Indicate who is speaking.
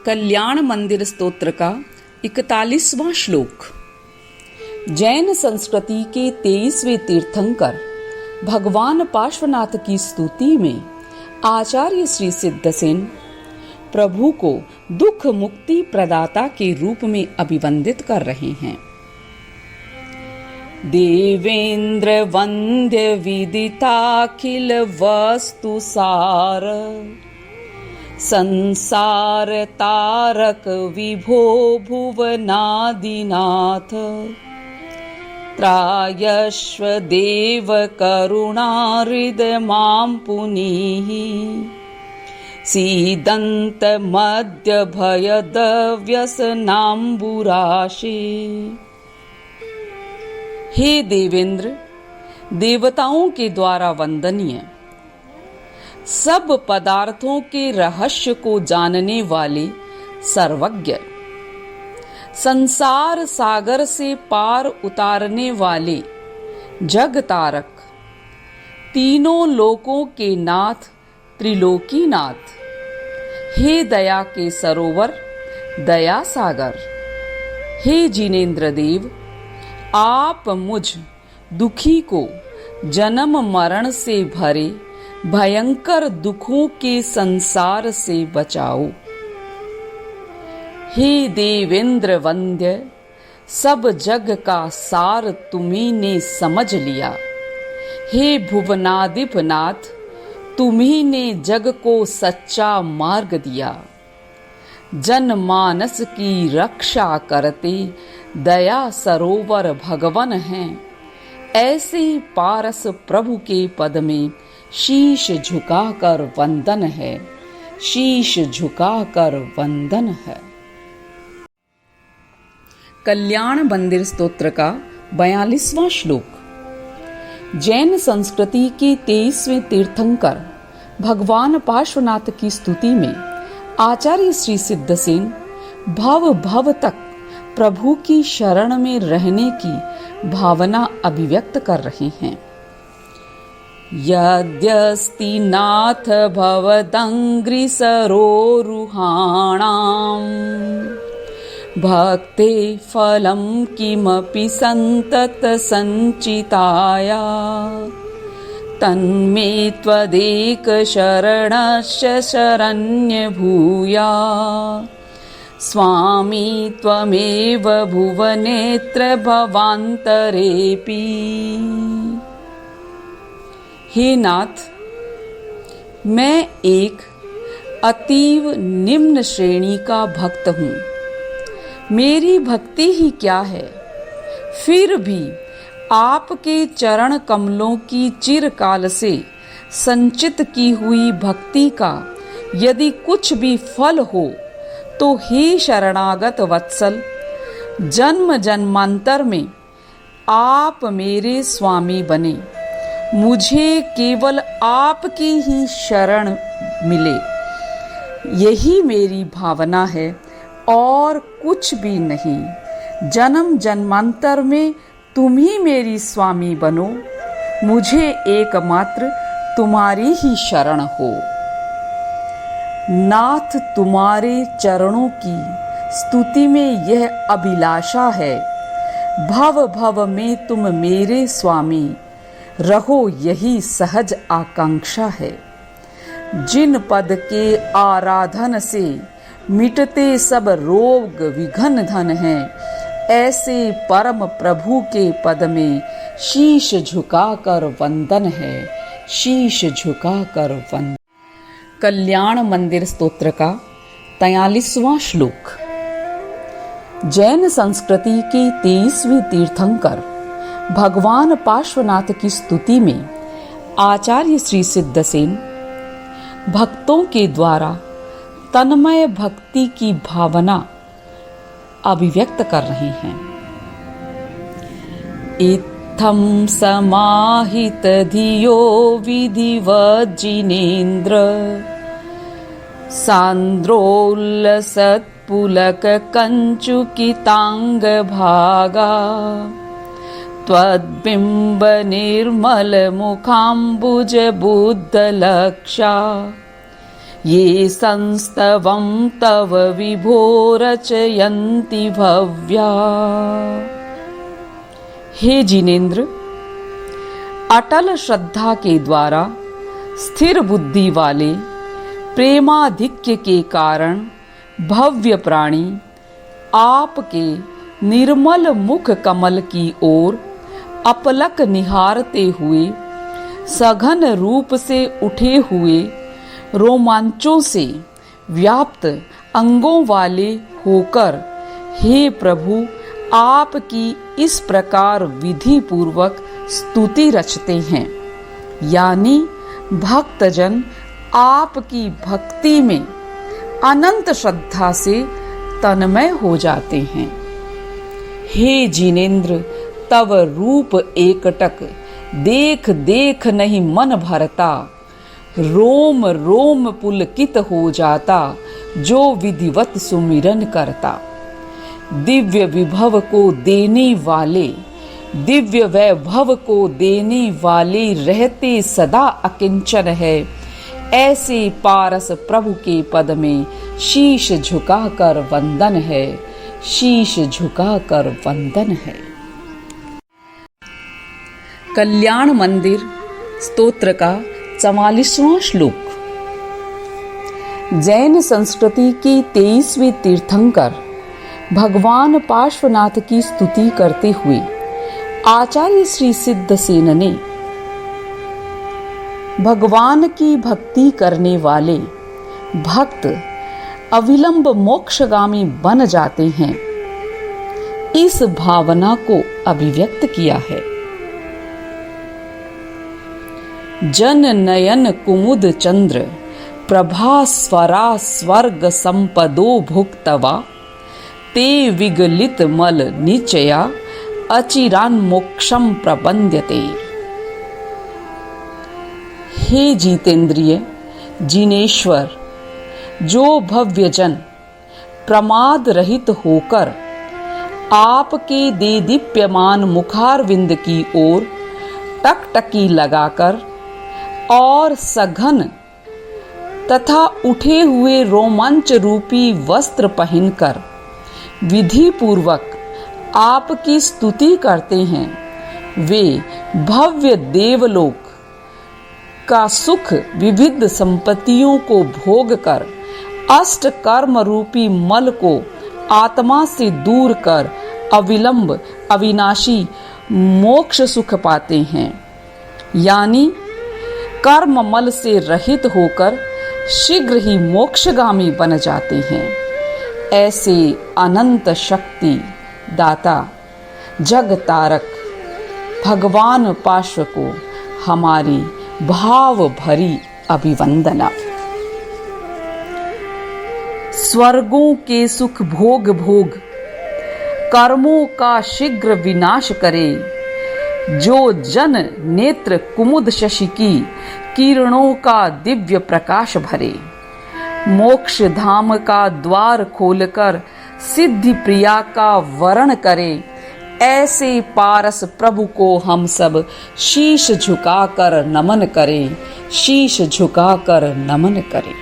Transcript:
Speaker 1: कल्याण मंदिर स्तोत्र का 41वां श्लोक। जैन संस्कृति के 23वें तीर्थंकर भगवान पार्श्वनाथ की स्तुति में आचार्य श्री सिद्धसेन प्रभु को दुख मुक्ति प्रदाता के रूप में अभिवंदित कर रहे हैं। देवेंद्र वंद्य विदिताखिल वस्तु सार, संसार तारक विभो भुवनादिनाथ, त्रायश्व देव करुणाहृदय मां पुनीः, सीदंत मध्य भयद व्यसनाम्बुराशे। हे देवेंद्र, देवताओं के द्वारा वंदनीय, सब पदार्थों के रहस्य को जानने वाले सर्वज्ञ, संसार सागर से पार उतारने वाले जगतारक, तीनों लोकों के नाथ त्रिलोकीनाथ, हे दया के सरोवर दया सागर, हे जिनेन्द्र देव, आप मुझ दुखी को जन्म मरण से भरे भयंकर दुखों के संसार से बचाओ। हे देवेंद्र वंद्य, सब जग का सार तुम्ही ने समझ लिया। हे भुवनाधिप नाथ, तुम्ही ने जग को सच्चा मार्ग दिया। जनमानस की रक्षा करते दया सरोवर भगवन हैं। ऐसे पारस प्रभु के पद में शीश झुकाकर वंदन है, शीश झुकाकर वंदन है। कल्याण मंदिर स्तोत्र का 42वां श्लोक। जैन संस्कृति के 23वें तीर्थंकर भगवान पार्श्वनाथ की स्तुति में आचार्य श्री सिद्धसेन भव भव तक प्रभु की शरण में रहने की भावना अभिव्यक्त कर रहे हैं। यद्यस्ति नाथ भवदंग्रि सरोरुहाणाम्, भक्ते फलं किमपि सन्तत संचिताया, तन्मे त्वदेक शरणस्य शरण्य भूया, स्वामी त्वमेव भुवनेत्र भवान्तरेऽपि। हे नाथ, मैं एक अतीव निम्न श्रेणी का भक्त हूँ। मेरी भक्ति ही क्या है, फिर भी आपके चरण कमलों की चिरकाल से संचित की हुई भक्ति का यदि कुछ भी फल हो तो हे शरणागत वत्सल, जन्म जन्मांतर में आप मेरे स्वामी बने, मुझे केवल आपकी ही शरण मिले, यही मेरी भावना है और कुछ भी नहीं। जन्म जन्मांतर में तुम ही मेरी स्वामी बनो, मुझे एकमात्र तुम्हारी ही शरण हो। नाथ, तुम्हारे चरणों की स्तुति में यह अभिलाषा है, भव भव में तुम मेरे स्वामी रहो, यही सहज आकांक्षा है। जिन पद के आराधन से मिटते सब रोग विघन धन हैं, ऐसे परम प्रभु के पद में शीश झुकाकर वंदन है, शीश झुकाकर वंदन। कल्याण मंदिर स्तोत्र का 43वां श्लोक। जैन संस्कृति के 23वें तीर्थंकर भगवान पार्श्वनाथ की स्तुति में आचार्य श्री सिद्धसेन भक्तों के द्वारा तन्मय भक्ति की भावना अभिव्यक्त कर रहे हैं। इत्थं समाहित धियो विधिवत् जिनेन्द्र, सांद्रोल्लसत्पुलक कंचुकितांग भागा, त्वद्बिम्ब निर्मल मुखाम्बुज बुद्धलक्षा, ये संस्तवं तव विभो रचयन्ति भव्या। हे जिनेन्द्र, अटल श्रद्धा के द्वारा स्थिर बुद्धि वाले प्रेमाधिक्य के कारण भव्य प्राणी आपके निर्मल मुख कमल की ओर अपलक निहारते हुए सघन रूप से उठे हुए रोमांचों से व्याप्त अंगों वाले होकर हे प्रभु आपकी इस प्रकार विधि पूर्वक स्तुति रचते हैं, यानी भक्तजन आपकी भक्ति में अनंत श्रद्धा से तन्मय हो जाते हैं। हे जिनेन्द्र, तव रूप एकटक देख देख नहीं मन भरता, रोम रोम पुलकित हो जाता जो विधिवत सुमिरन करता। दिव्य विभव को देने वाले, दिव्य वैभव को देने वाले रहते सदा अकिंचन है, ऐसे पारस प्रभु के पद में शीश झुकाकर वंदन है, शीश झुकाकर वंदन है। कल्याण मंदिर स्तोत्र का 44वां श्लोक। जैन संस्कृति की 23वें तीर्थंकर भगवान पार्श्वनाथ की स्तुति करते हुए आचार्य श्री सिद्धसेन ने भगवान की भक्ति करने वाले भक्त अविलंब मोक्षगामी बन जाते हैं, इस भावना को अभिव्यक्त किया है। जन नयन कुमुद चंद्र प्रभा स्वरा स्वर्ग संपदो भुक्तवा, ते विगलित मल निचया अचिरान मोक्षम प्रबंध्यते। हे जितेंद्रिय जिनेश्वर, जो भव्य जन प्रमाद रहित होकर आपके देदीप्यमान मुखारविंद की ओर टकटकी लगाकर और सघन तथा उठे हुए रोमांच रूपी वस्त्र पहनकर विधि पूर्वक आपकी स्तुति करते हैं, वे भव्य देवलोक का सुख विविध संपत्तियों को भोग कर अष्ट कर्म रूपी मल को आत्मा से दूर कर अविलंब अविनाशी मोक्ष सुख पाते हैं, यानी कर्म मल से रहित होकर शीघ्र ही मोक्षगामी बन जाते हैं। ऐसे अनंत शक्ति दाता जग तारक भगवान पार्श्व को हमारी भाव भरी अभिवंदना। स्वर्गों के सुख भोग भोग कर्मों का शीघ्र विनाश करे, जो जन नेत्र कुमुद शशि की किरणों का दिव्य प्रकाश भरे, मोक्ष धाम का द्वार खोलकर सिद्धि प्रिया का वरण करे, ऐसे पारस प्रभु को हम सब शीश झुकाकर नमन करें, शीश झुकाकर नमन करें।